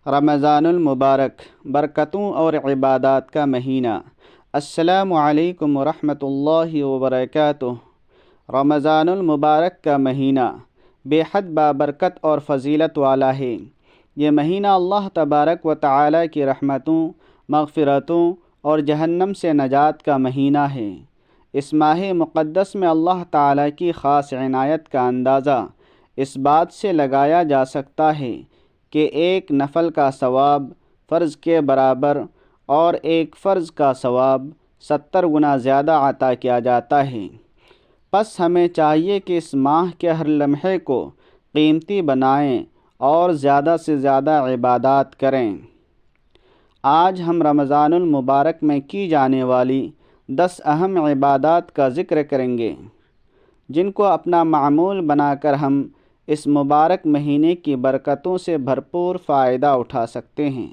رمضان المبارک، برکتوں اور عبادات کا مہینہ۔ السلام علیکم ورحمۃ اللہ وبرکاتہ۔ رمضان المبارک کا مہینہ بے حد بابرکت اور فضیلت والا ہے۔ یہ مہینہ اللہ تبارک و تعالی کی رحمتوں، مغفرتوں اور جہنم سے نجات کا مہینہ ہے۔ اس ماہ مقدس میں اللہ تعالی کی خاص عنایت کا اندازہ اس بات سے لگایا جا سکتا ہے کہ ایک نفل کا ثواب فرض کے برابر اور ایک فرض کا ثواب 70 گنا زیادہ عطا کیا جاتا ہے۔ پس ہمیں چاہیے کہ اس ماہ کے ہر لمحے کو قیمتی بنائیں اور زیادہ سے زیادہ عبادات کریں۔ آج ہم رمضان المبارک میں کی جانے والی 10 اہم عبادات کا ذکر کریں گے، جن کو اپنا معمول بنا کر ہم اس مبارک مہینے کی برکتوں سے بھرپور فائدہ اٹھا سکتے ہیں۔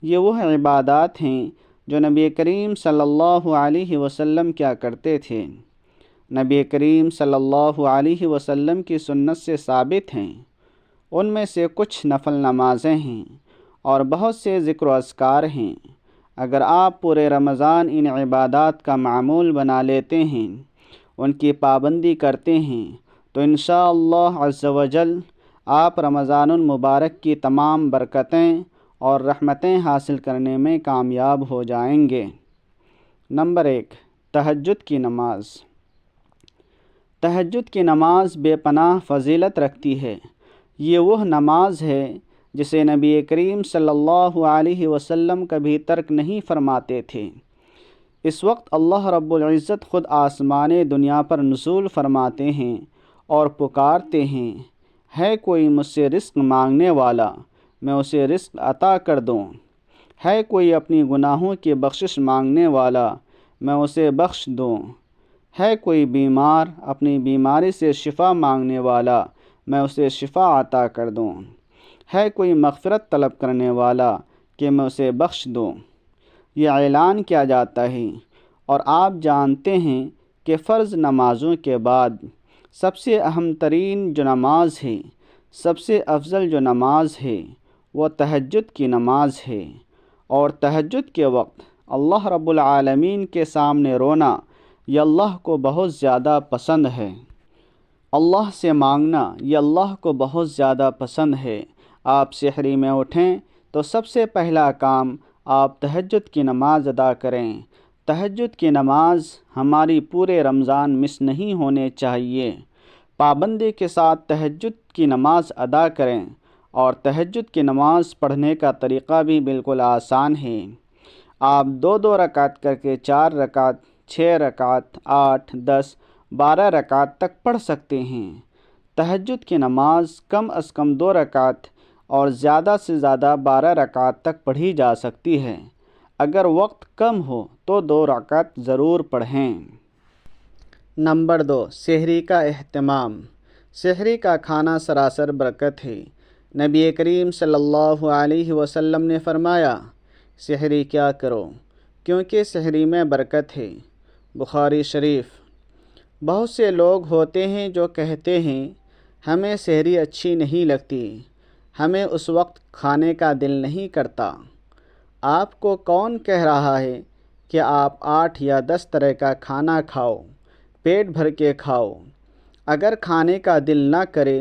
یہ وہ عبادات ہیں جو نبی کریم صلی اللہ علیہ وسلم کیا کرتے تھے۔ نبی کریم صلی اللہ علیہ وسلم کی سنت سے ثابت ہیں۔ ان میں سے کچھ نفل نمازیں ہیں اور بہت سے ذکر و اذکار ہیں۔ اگر آپ پورے رمضان ان عبادات کا معمول بنا لیتے ہیں، ان کی پابندی کرتے ہیں، تو انشاءاللہ عز و جل آپ رمضان المبارک کی تمام برکتیں اور رحمتیں حاصل کرنے میں کامیاب ہو جائیں گے۔ نمبر 1، تہجد کی نماز۔ تہجد کی نماز بے پناہ فضیلت رکھتی ہے۔ یہ وہ نماز ہے جسے نبی کریم صلی اللہ علیہ وسلم کبھی ترک نہیں فرماتے تھے۔ اس وقت اللہ رب العزت خود آسمان دنیا پر نزول فرماتے ہیں اور پکارتے ہیں، ہے کوئی مجھ سے رزق مانگنے والا، میں اسے رزق عطا کر دوں۔ ہے کوئی اپنی گناہوں کی بخشش مانگنے والا، میں اسے بخش دوں۔ ہے کوئی بیمار اپنی بیماری سے شفا مانگنے والا، میں اسے شفا عطا کر دوں۔ ہے کوئی مغفرت طلب کرنے والا کہ میں اسے بخش دوں۔ یہ اعلان کیا جاتا ہے، اور آپ جانتے ہیں کہ فرض نمازوں کے بعد سب سے اہم ترین جو نماز ہے، سب سے افضل جو نماز ہے، وہ تہجد کی نماز ہے۔ اور تہجد کے وقت اللہ رب العالمین کے سامنے رونا یہ اللہ کو بہت زیادہ پسند ہے۔ اللہ سے مانگنا یہ اللہ کو بہت زیادہ پسند ہے۔ آپ سحری میں اٹھیں تو سب سے پہلا کام آپ تہجد کی نماز ادا کریں۔ تہجد کی نماز ہماری پورے رمضان مس نہیں ہونے چاہیے۔ پابندی کے ساتھ تہجد کی نماز ادا کریں، اور تہجد کی نماز پڑھنے کا طریقہ بھی بالکل آسان ہے۔ آپ 2 رکعت کر کے 4 رکعت، 6 رکعت، 8، 10، 12 رکعت تک پڑھ سکتے ہیں۔ تہجد کی نماز کم از کم 2 رکعت اور زیادہ سے زیادہ 12 رکعت تک پڑھی جا سکتی ہے۔ اگر وقت کم ہو تو 2 رکعت ضرور پڑھیں۔ نمبر 2، سحری کا اہتمام۔ سحری کا کھانا سراسر برکت ہے۔ نبی کریم صلی اللہ علیہ وسلم نے فرمایا، سحری کیا کرو کیونکہ سحری میں برکت ہے۔ بخاری شریف۔ بہت سے لوگ ہوتے ہیں جو کہتے ہیں ہمیں سحری اچھی نہیں لگتی، ہمیں اس وقت کھانے کا دل نہیں کرتا۔ آپ کو کون کہہ رہا ہے کہ آپ 8 یا 10 طرح کا کھانا کھاؤ، پیٹ بھر کے کھاؤ؟ اگر کھانے کا دل نہ کرے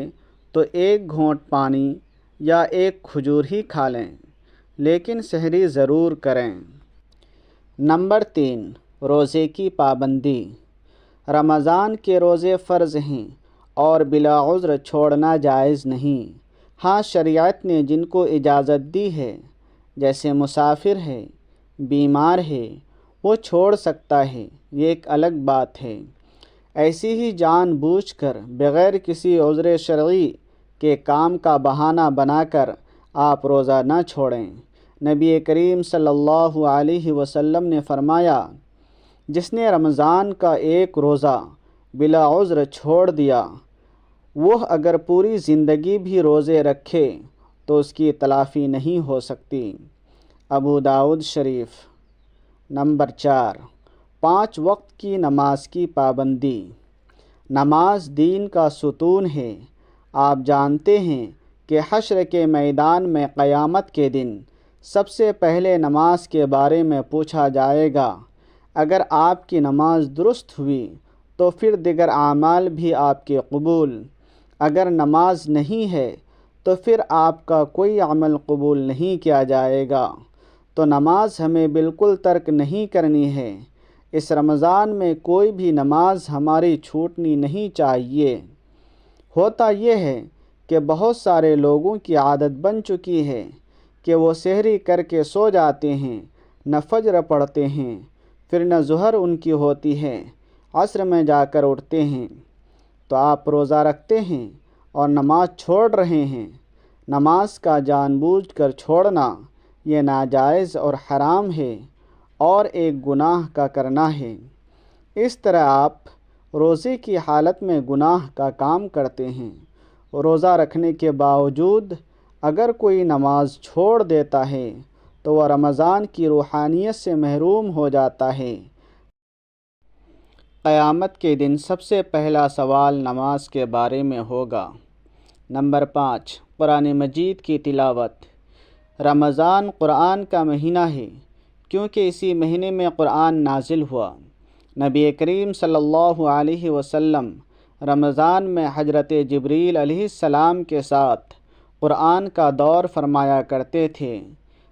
تو 1 گھونٹ پانی یا 1 کھجور ہی کھا لیں، لیکن سحری ضرور کریں۔ نمبر 3، روزے کی پابندی۔ رمضان کے روزے فرض ہیں اور بلا عذر چھوڑنا جائز نہیں۔ ہاں، شریعت نے جن کو اجازت دی ہے، جیسے مسافر ہے، بیمار ہے، وہ چھوڑ سکتا ہے، یہ ایک الگ بات ہے۔ ایسی ہی جان بوجھ کر بغیر کسی عذر شرعی کے کام کا بہانہ بنا کر آپ روزہ نہ چھوڑیں۔ نبی کریم صلی اللہ علیہ وسلم نے فرمایا، جس نے رمضان کا 1 روزہ بلا عذر چھوڑ دیا، وہ اگر پوری زندگی بھی روزے رکھے تو اس کی تلافی نہیں ہو سکتی۔ ابو داؤد شریف۔ نمبر 4، 5 وقت کی نماز کی پابندی۔ نماز دین کا ستون ہے۔ آپ جانتے ہیں کہ حشر کے میدان میں قیامت کے دن سب سے پہلے نماز کے بارے میں پوچھا جائے گا۔ اگر آپ کی نماز درست ہوئی تو پھر دیگر اعمال بھی آپ کے قبول، اگر نماز نہیں ہے تو پھر آپ کا کوئی عمل قبول نہیں کیا جائے گا۔ تو نماز ہمیں بالکل ترک نہیں کرنی ہے۔ اس رمضان میں کوئی بھی نماز ہماری چھوٹنی نہیں چاہیے۔ ہوتا یہ ہے کہ بہت سارے لوگوں کی عادت بن چکی ہے کہ وہ سحری کر کے سو جاتے ہیں، نہ فجر پڑھتے ہیں، پھر نہ ظہر ان کی ہوتی ہے، عصر میں جا کر اٹھتے ہیں۔ تو آپ روزہ رکھتے ہیں اور نماز چھوڑ رہے ہیں۔ نماز کا جان بوجھ کر چھوڑنا یہ ناجائز اور حرام ہے اور ایک گناہ کا کرنا ہے۔ اس طرح آپ روزے کی حالت میں گناہ کا کام کرتے ہیں۔ روزہ رکھنے کے باوجود اگر کوئی نماز چھوڑ دیتا ہے تو وہ رمضان کی روحانیت سے محروم ہو جاتا ہے۔ قیامت کے دن سب سے پہلا سوال نماز کے بارے میں ہوگا۔ نمبر 5، قرآن مجید کی تلاوت۔ رمضان قرآن کا مہینہ ہے کیونکہ اسی مہینے میں قرآن نازل ہوا۔ نبی کریم صلی اللہ علیہ وسلم رمضان میں حضرت جبریل علیہ السلام کے ساتھ قرآن کا دور فرمایا کرتے تھے۔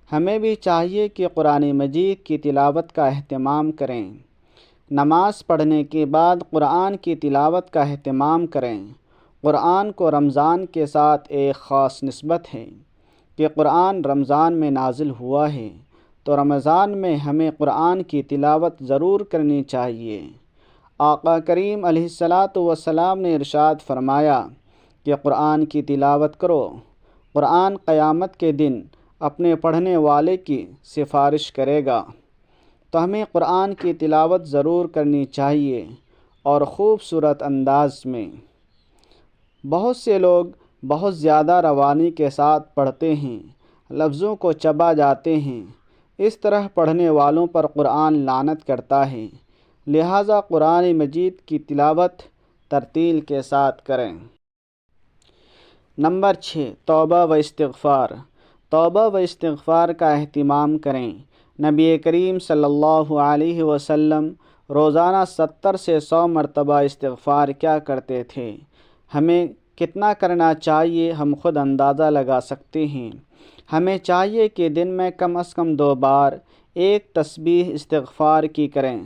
ہمیں بھی چاہیے کہ قرآن مجید کی تلاوت کا اہتمام کریں۔ نماز پڑھنے کے بعد قرآن کی تلاوت کا اہتمام کریں۔ قرآن کو رمضان کے ساتھ ایک خاص نسبت ہے کہ قرآن رمضان میں نازل ہوا ہے، تو رمضان میں ہمیں قرآن کی تلاوت ضرور کرنی چاہیے۔ آقا کریم علیہ الصلاۃ والسلام نے ارشاد فرمایا کہ قرآن کی تلاوت کرو۔ قرآن قیامت کے دن اپنے پڑھنے والے کی سفارش کرے گا۔ تو ہمیں قرآن کی تلاوت ضرور کرنی چاہیے اور خوبصورت انداز میں۔ بہت سے لوگ بہت زیادہ روانی کے ساتھ پڑھتے ہیں، لفظوں کو چبا جاتے ہیں۔ اس طرح پڑھنے والوں پر قرآن لعنت کرتا ہے، لہٰذا قرآن مجید کی تلاوت ترتیل کے ساتھ کریں۔ نمبر 6، توبہ و استغفار۔ توبہ و استغفار کا اہتمام کریں۔ نبی کریم صلی اللہ علیہ وسلم روزانہ 70 سے 100 مرتبہ استغفار کیا کرتے تھے۔ ہمیں کتنا کرنا چاہیے ہم خود اندازہ لگا سکتے ہیں۔ ہمیں چاہیے کہ دن میں کم از کم 2 بار ایک تسبیح استغفار کی کریں۔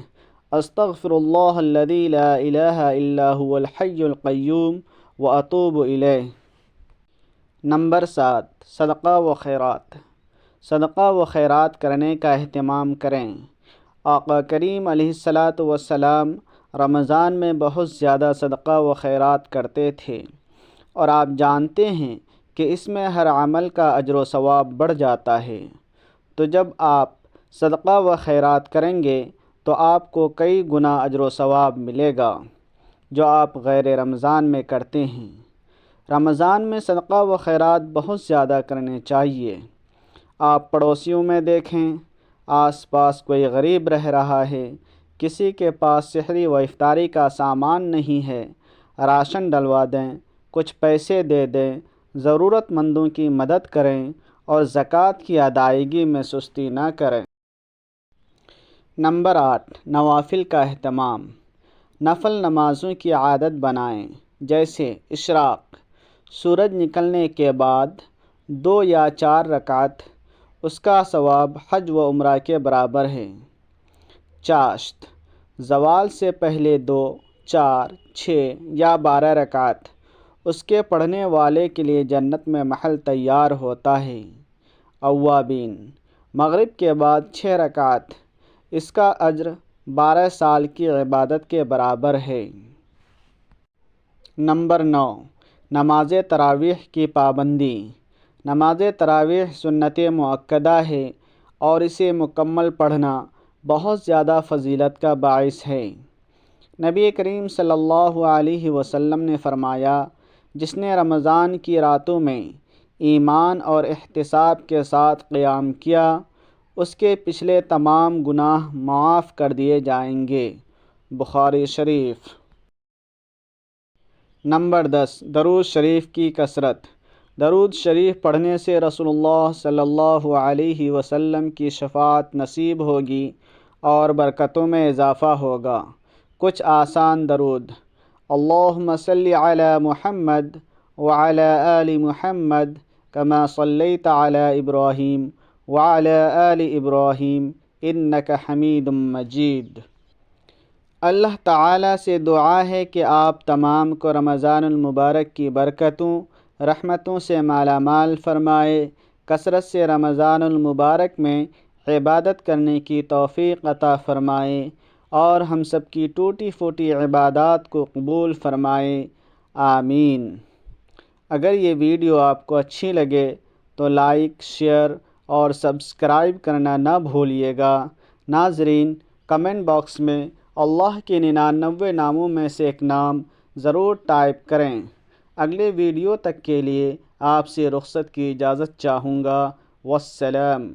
استغفر اللہ الذی لا الہ الا هو الحی القیوم واتوب الیہ۔ نمبر 7، صدقہ و خیرات۔ صدقہ و خیرات کرنے کا اہتمام کریں۔ آقا کریم علیہ الصلاۃ والسلام رمضان میں بہت زیادہ صدقہ و خیرات کرتے تھے، اور آپ جانتے ہیں کہ اس میں ہر عمل کا اجر و ثواب بڑھ جاتا ہے۔ تو جب آپ صدقہ و خیرات کریں گے تو آپ کو کئی گنا اجر و ثواب ملے گا جو آپ غیر رمضان میں کرتے ہیں۔ رمضان میں صدقہ و خیرات بہت زیادہ کرنے چاہیے۔ آپ پڑوسیوں میں دیکھیں، آس پاس کوئی غریب رہ رہا ہے، کسی کے پاس سحری و افطاری کا سامان نہیں ہے، راشن ڈلوا دیں، کچھ پیسے دے دیں، ضرورت مندوں کی مدد کریں اور زکوٰۃ کی ادائیگی میں سستی نہ کریں۔ نمبر 8، نوافل کا اہتمام۔ نفل نمازوں کی عادت بنائیں، جیسے اشراق، سورج نکلنے کے بعد 2 یا 4 رکعت، اس کا ثواب حج و عمرہ کے برابر ہے۔ چاشت، زوال سے پہلے 2، 4، 6 یا 12 رکعت، اس کے پڑھنے والے کے لیے جنت میں محل تیار ہوتا ہے۔ اوابین، مغرب کے بعد 6 رکعت، اس کا اجر 12 سال کی عبادت کے برابر ہے۔ نمبر 9، نماز تراویح کی پابندی۔ نماز تراویح سنت مؤکدہ ہے اور اسے مکمل پڑھنا بہت زیادہ فضیلت کا باعث ہے۔ نبی کریم صلی اللہ علیہ وسلم نے فرمایا، جس نے رمضان کی راتوں میں ایمان اور احتساب کے ساتھ قیام کیا، اس کے پچھلے تمام گناہ معاف کر دیے جائیں گے۔ بخاری شریف۔ نمبر 10، درود شریف کی کثرت۔ درود شریف پڑھنے سے رسول اللہ صلی اللہ علیہ وسلم کی شفاعت نصیب ہوگی اور برکتوں میں اضافہ ہوگا۔ کچھ آسان درود: اللہم صلی علی محمد وعلی آل محمد کما صلیت علی ابراہیم وعلی آل ابراہیم انک حمید مجید۔ اللہ تعالیٰ سے دعا ہے کہ آپ تمام کو رمضان المبارک کی برکتوں رحمتوں سے مالا مال فرمائے، کثرت سے رمضان المبارک میں عبادت کرنے کی توفیق عطا فرمائے اور ہم سب کی ٹوٹی پھوٹی عبادات کو قبول فرمائے، آمین۔ اگر یہ ویڈیو آپ کو اچھی لگے تو لائک، شیئر اور سبسکرائب کرنا نہ بھولیے گا۔ ناظرین، کمنٹ باکس میں اللہ کے 99 ناموں میں سے ایک نام ضرور ٹائپ کریں۔ اگلے ویڈیو تک کے لیے آپ سے رخصت کی اجازت چاہوں گا۔ والسلام۔